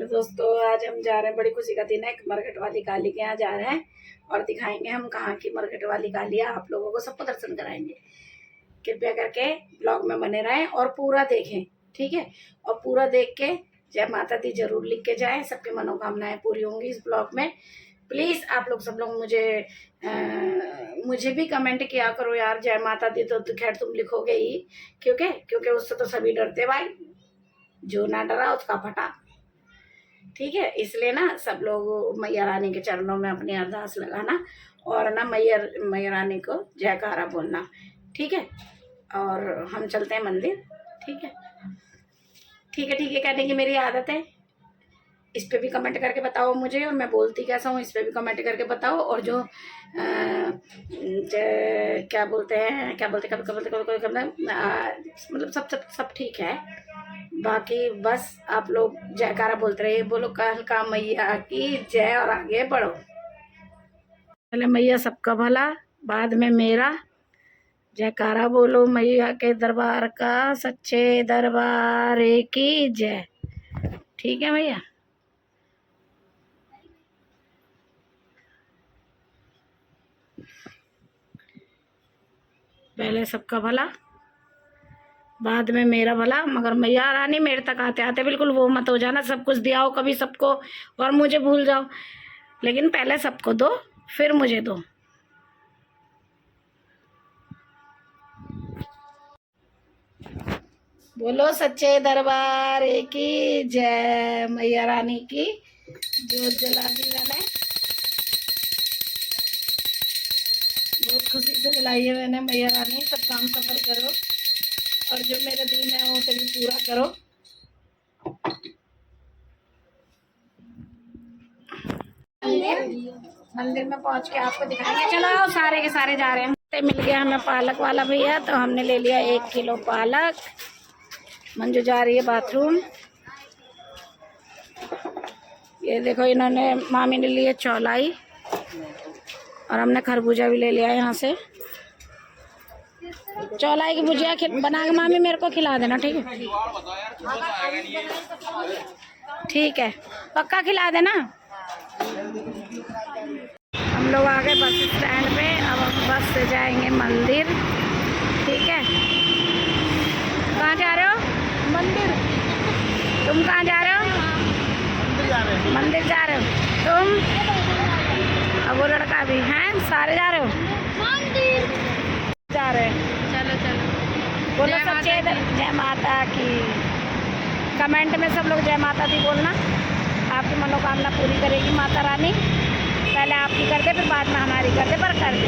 Hello दोस्तों, आज हम जा रहे हैं, बड़ी खुशी का दिन है। मरघट वाली काली के यहाँ जा रहे हैं और दिखाएंगे हम कहाँ की मरघट वाली काली है। आप लोगों को सबको दर्शन कराएंगे। कृपया करके ब्लॉग में बने रहें और पूरा देखें, ठीक है। और पूरा देख के जय माता दी जरूर लिख के जाएं, सबकी मनोकामनाएं पूरी होंगी इस ब्लॉग में। प्लीज़ आप लोग सब लोग मुझे भी कमेंट किया करो यार, जय माता दी तो खैर तुम लिखोगे ही, क्योंकि उससे तो सभी डरते भाई, जो ना डरा उसका फटा, ठीक है। इसलिए ना सब लोग मैया रानी के चरणों में अपनी अरदास लगाना और ना मैया रानी को जयकारा बोलना, ठीक है। और हम चलते हैं मंदिर, ठीक है। ठीक है, ठीक है कहने की मेरी आदत है। इस पे भी कमेंट करके बताओ मुझे, और मैं बोलती कैसा हूँ इस पे भी कमेंट करके बताओ। और जो क्या बोलते मतलब सब ठीक है। बाकी बस आप लोग जयकारा बोलते रहिए, बोलो कालका मैया की जय और आगे बढ़ो। पहले मैया सबका भला, बाद में मेरा। जयकारा बोलो मैया के दरबार का, सच्चे दरबार की जय। ठीक है भैया। पहले सबका भला, बाद में मेरा भला, मगर मैया रानी मेरे तक आते आते बिल्कुल वो मत हो जाना सब कुछ दिया हो कभी सबको और मुझे भूल जाओ। लेकिन पहले सबको दो, फिर मुझे दो। बोलो सच्चे दरबार की जय। मैया रानी की जोत जला दी मैंने, बहुत खुशी से जलाई है मैंने। मैया रानी सब काम सफल करो और जो मेरे दिल में हो तभी पूरा करो। मंदिर में पहुंच के आपको दिखाएंगे। चलो सारे के सारे जा रहे हैं। मिल गया हमें पालक वाला भैया, तो हमने ले लिया 1 किलो पालक। मंजू जा रही है बाथरूम। ये देखो इन्होंने, मामी ने लिए चौलाई और हमने खरबूजा भी ले लिया यहाँ से। चौलाई की भुजिया बना के मामी मेरे को खिला देना, ठीक है। ठीक है, पक्का खिला देना। हम लोग आ गए बस स्टैंड पे। अब हम बस से जाएंगे मंदिर, ठीक है। कहाँ जा रहे हो? मंदिर। तुम कहाँ जा रहे हो? मंदिर जा रहे हो तुम? अब वो लड़का भी हैं, सारे जा रहे हो? मंदिर जा रहे हैं। चलो चलो, बोलो सच्चे जय माता की। कमेंट में सब लोग जय माता दी बोलना। आपकी मनोकामना पूरी करेगी माता रानी। पहले आपकी कर दे, फिर बाद में हमारी कर दे, पर कर दे,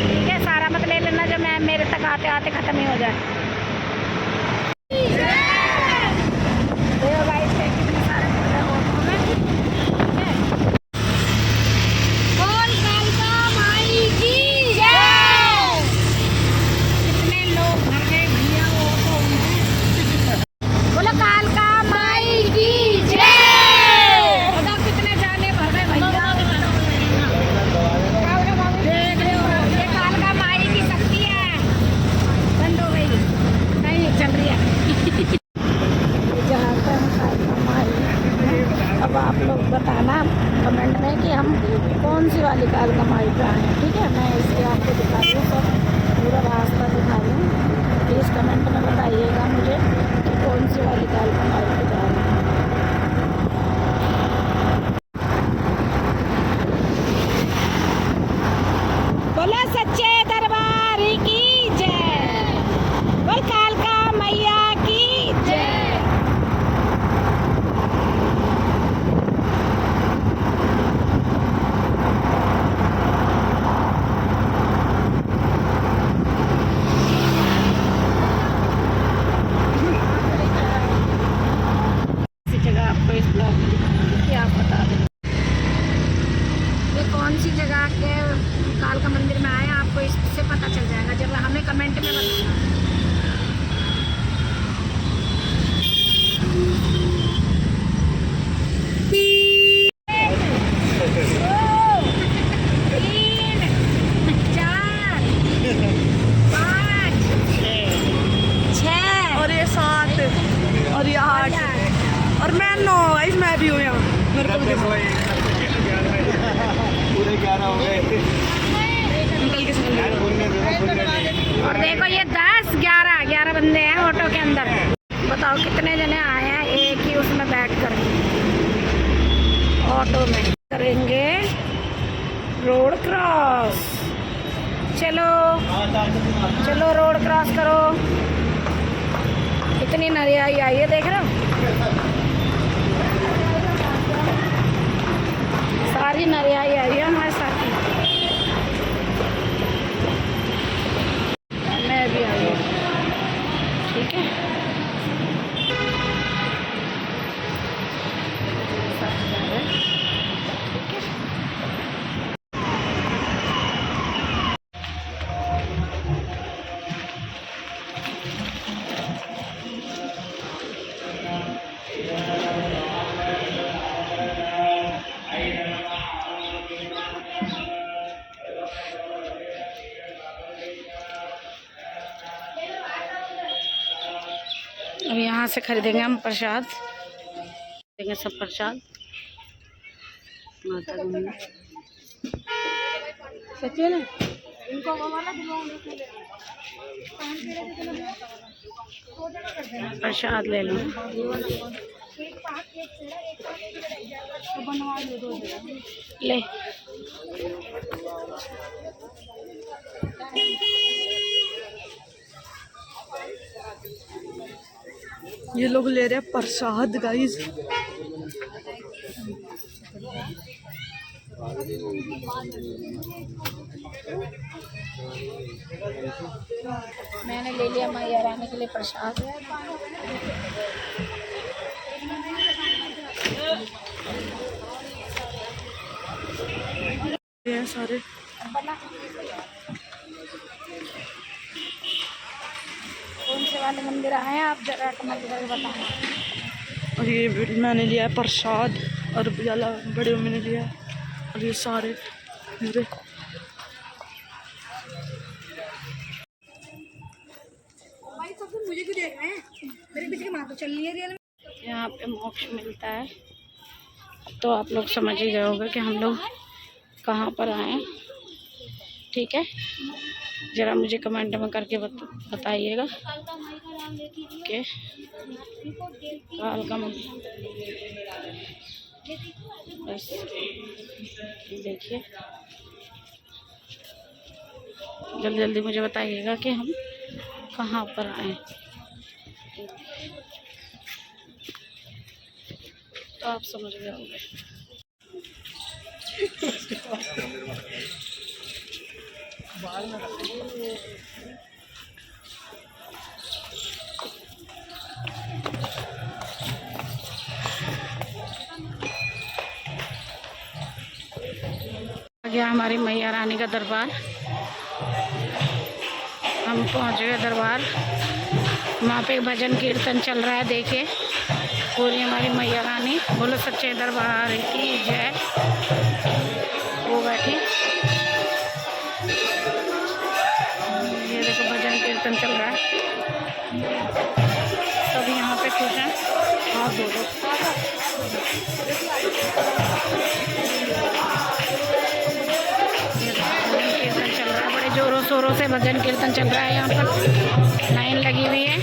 ठीक है। सारा मत ले लेना जो मैं मेरे तक आते आते ख़त्म ही हो जाए। देखो गाइस कितने सारे पौधे ऑटो में, ठीक है। बोल कालका माई की जय। कितने लोग भर गए भैया वो ऑटो में। बोलो कालका माई की जय। बताओ कितने जाने भर गए भैया। देख रहे हो, ये कालका माई की शक्ति है। बंद हो गई, नहीं चल रही है। अब आप लोग बताना कमेंट में कि हम कौन सी वाली कालका माई पे आए हैं, ठीक है। मैं इसलिए आपको दिखा रही हूँ, सब पूरा रास्ता दिखा रही हूँ। प्लीज़ कमेंट में बताइएगा मुझे कि कौन सी वाली कालका माई पे जा रहे हैं। बोलो सच्चे दरबार की जय। बोल कालका मैया की जय। गाइस मैं भी हूँ यहाँ, मेरे को भी देखो। पूरे 11 हो गए। अंकल के साथ और देखो ये 10, 11, 11 बंदे हैं ऑटो के अंदर। बताओ कितने जने आए हैं एक ही उसमें बैठ कर ऑटो में। करेंगे रोड क्रॉस। चलो चलो रोड क्रॉस करो। इतनी नरियाई आई है, देख रहे हो, सारी नरियाई आई है हमारे साथ। मैं भी आई हूँ, ठीक है। अब यहाँ से खरीदेंगे हम प्रसाद, देंगे सब प्रसाद माता रानी। सच्ची है ना, इनको प्रसाद ले लो। ले ये लोग ले रहे हैं प्रसाद गाइस। मैंने ले लिया मैया रानी के लिए प्रसाद। ये सारे कौन से वाले मंदिर आए हैं आप जरा कमेंट करके बताना। और ये मैंने लिया है प्रसाद और उजाला बड़े मैंने लिया है। और ये सारे मेरे मुझे क्यों देख रहे हैं, मेरे पीछे माँ तो चल रही है रियल में। यहाँ पे मोक्ष मिलता है। तो आप लोग समझ ही गए होंगे कि हम लोग कहाँ पर आए, ठीक है। ज़रा मुझे कमेंट में करके बताइएगा कि काल का बस देखिए, जल्दी जल्दी मुझे बताइएगा कि हम कहाँ पर आए। तो आप समझ गए होंगे। आ गया हमारी मैया रानी का दरबार। हम पहुंच गए दरबार। वहाँ पे भजन कीर्तन चल रहा है, देखिए पूरी हमारी मैया रानी। बोलो सच्चे दरबार की जय। वो बैठी, ये देखो भजन कीर्तन चल रहा है। सब यहाँ पे खुश हैं। हाथ धो दो। कीर्तन चल रहा है, बड़े जोरों शोरों से भजन कीर्तन चल रहा है। यहाँ पर लाइन लगी हुई है।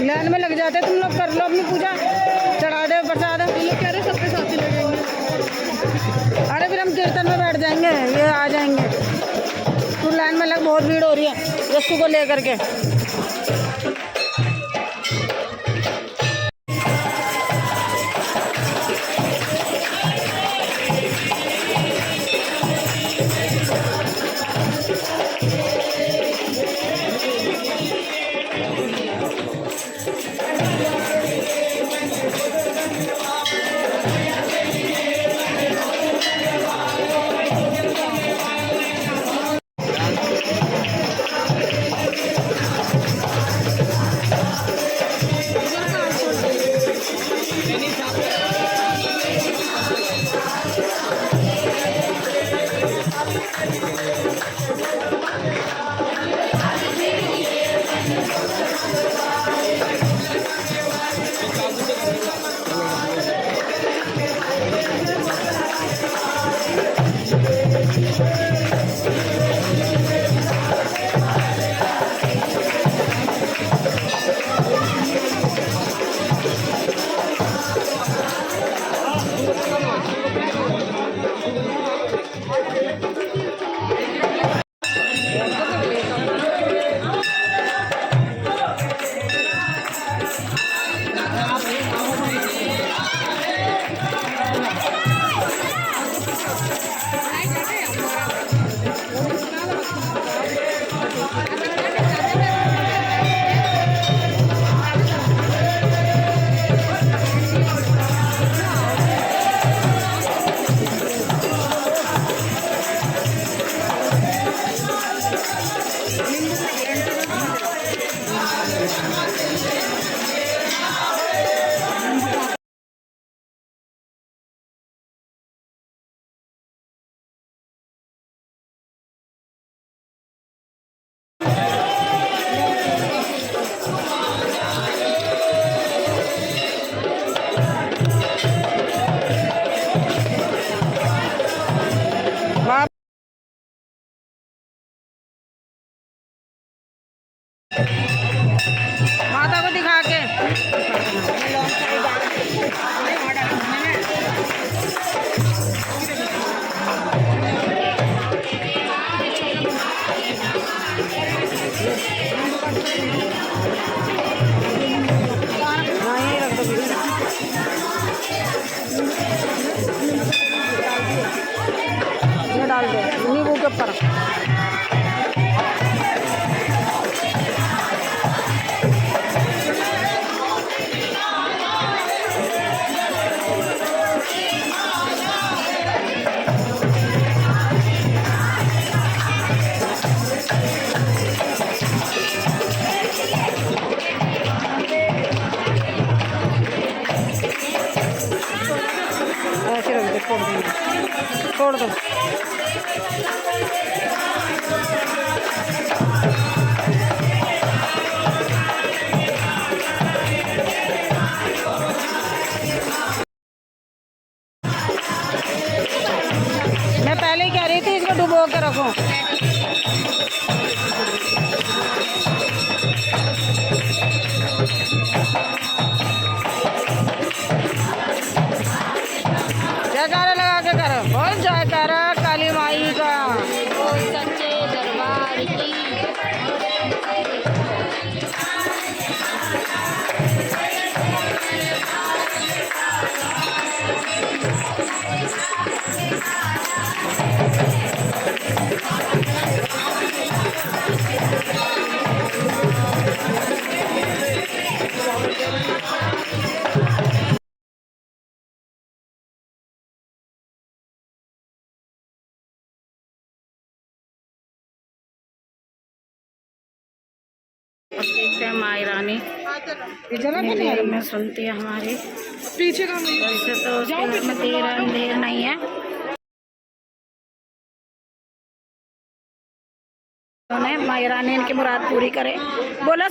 लाइन में लग जाते तुम लोग, कर लो अपनी पूजा, चढ़ा दे प्रसाद। कह रहे सबके साथ ही लगेंगे। अरे फिर हम कीर्तन में बैठ जाएंगे, ये आ जाएंगे। तू लाइन में लग, बहुत भीड़ हो रही है यस्सु को लेकर के। माता को दिखा के हाँ यही रख दो। ये डाल दो नींबू के ऊपर। ऐसे रख दो, छोड़ दो। मैं पहले ही कह रही थी इसको डुबो के रखो। जयकारा लगा के करो, बोल जयकारा काली माई का, सच्चे दरबार की। देखते हैं माई रानी में सुनती है हमारी। पीछे का वैसे तो उसके घर में देर नहीं है। उन्होंने माई रानी इनकी मुराद पूरी करे। बोलो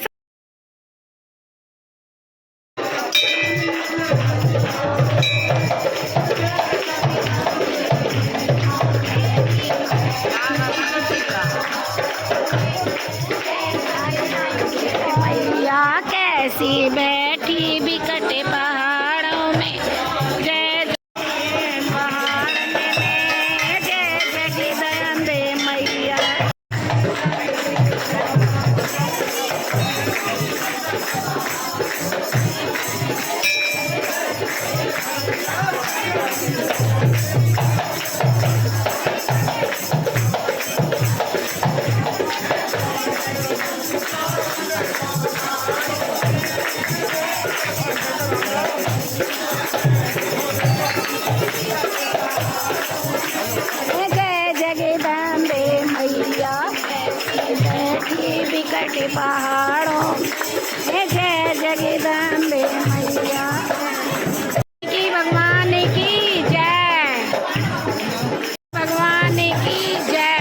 मैया कैसी बैठी बिकट पहाड़ों में, जय पहाड़ में जय जगदम्बे मैया। बिकट पहाड़ों में जय जगदम्बे मैया की। भगवान की जय, भगवान की जय।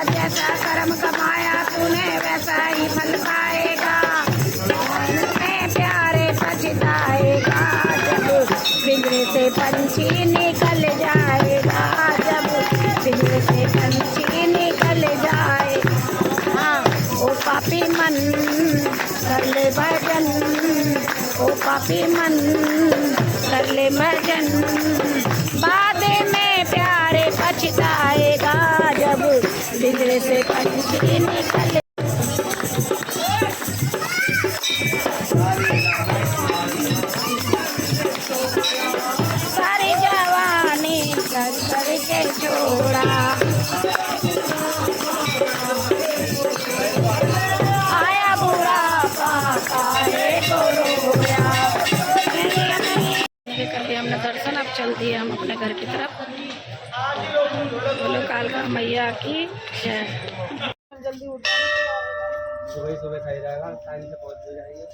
जैसा कर्म कमाया तूने वैसा ही फल पाएगा, में प्यारे पछताएगा जब पिंजरे से पंछी निकल जाएगा, जब पिंजरे से पंछी निकल जाए। हाँ ओ पापी मन कर ले भजन, ओ पापी मन कर ले भजन, बाद में प्यारे पछताएगा जब पिंजरे से पंछी निकले। सारी जवानी कर करके छोड़ा, आया बुरा पाए को रोया। कर लिया हमने दर्शन, अब चल दिए हम अपने घर की तरफ। बोलो कालका मैया की जय। जल्दी उठ सुबह सुबह सही रहेगा, टाइम से पहुंच भी जाएंगे।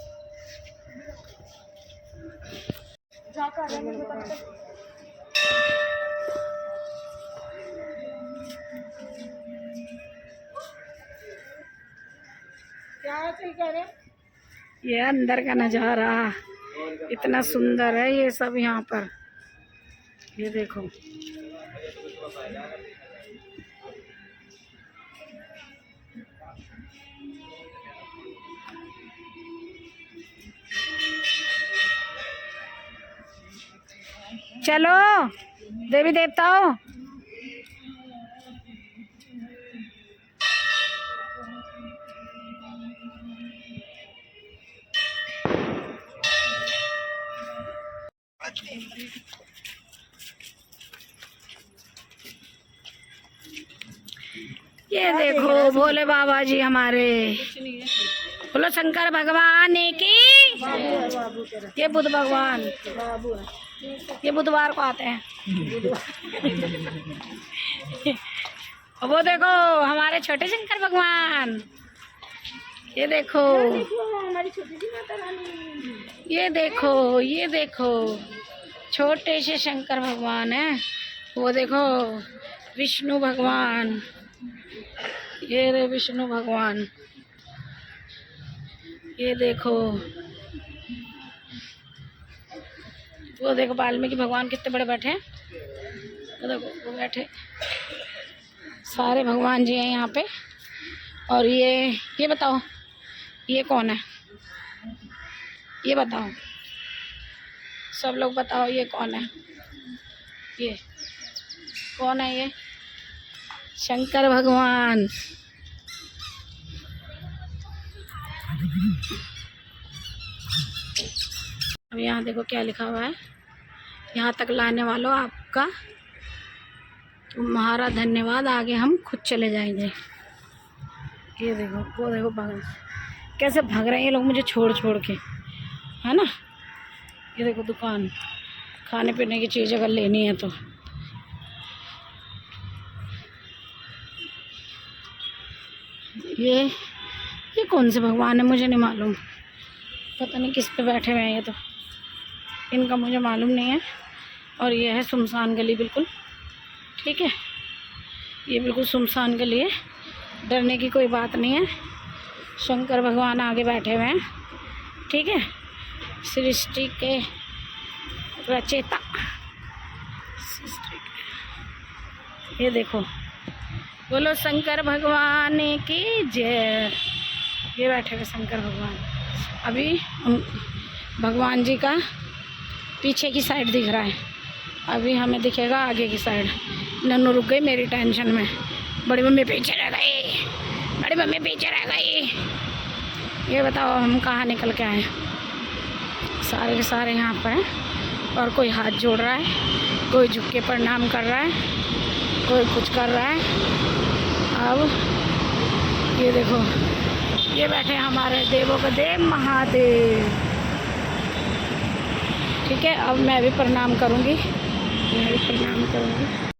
क्या सही कह रहे? ये अंदर का नज़ारा इतना सुंदर है, ये सब यहाँ पर ये देखो। चलो देवी देवताओं। ये देखो भोले बाबा जी हमारे। बोलो शंकर भगवान की। ये बुद्ध भगवान, ये बुधवार को आते हैं। वो देखो हमारे छोटे शंकर भगवान। ये देखो हमारी छोटी सी माता रानी। ये देखो, ये देखो छोटे से शंकर भगवान है। वो देखो विष्णु भगवान, ये रे विष्णु भगवान। ये देखो, वो देखो वाल्मीकि भगवान कितने बड़े बैठे हैं। वो देखो वो बैठे, सारे भगवान जी हैं यहाँ पे। और ये बताओ ये कौन है? ये बताओ सब लोग बताओ ये कौन है? ये कौन है? ये शंकर भगवान। अब यहाँ देखो क्या लिखा हुआ है। यहाँ तक लाने वालों आपका तुम्हारा धन्यवाद, आगे हम खुद चले जाएंगे। ये देखो, वो देखो भाग कैसे भाग रहे हैं ये लोग मुझे छोड़ छोड़ के, है ना। ये देखो दुकान, खाने पीने की चीज़ अगर लेनी है तो। ये कौन से भगवान है मुझे नहीं मालूम, पता नहीं किस पे बैठे हुए हैं ये तो, इनका मुझे मालूम नहीं है। और ये है सुनसान गली बिल्कुल, ठीक है। ये बिल्कुल सुनसान गली है, डरने की कोई बात नहीं है। शंकर भगवान आगे बैठे हुए हैं, ठीक है। सृष्टि के रचयिता, ये देखो बोलो शंकर भगवान की जय। ये बैठे हुए शंकर भगवान। अभी भगवान जी का पीछे की साइड दिख रहा है, अभी हमें दिखेगा आगे की साइड। नन्नू रुक गई मेरी टेंशन में, बड़ी मम्मी पीछे रह गई, बड़ी मम्मी पीछे रह गई। ये बताओ हम कहाँ निकल के आए? सारे के सारे यहाँ पर हैं और कोई हाथ जोड़ रहा है, कोई झुक के प्रणाम कर रहा है, कोई कुछ कर रहा है। अब ये देखो ये बैठे हमारे देवों का देव महादेव, ठीक है। अब मैं भी प्रणाम करूँगी, मैं भी प्रणाम करूँगी।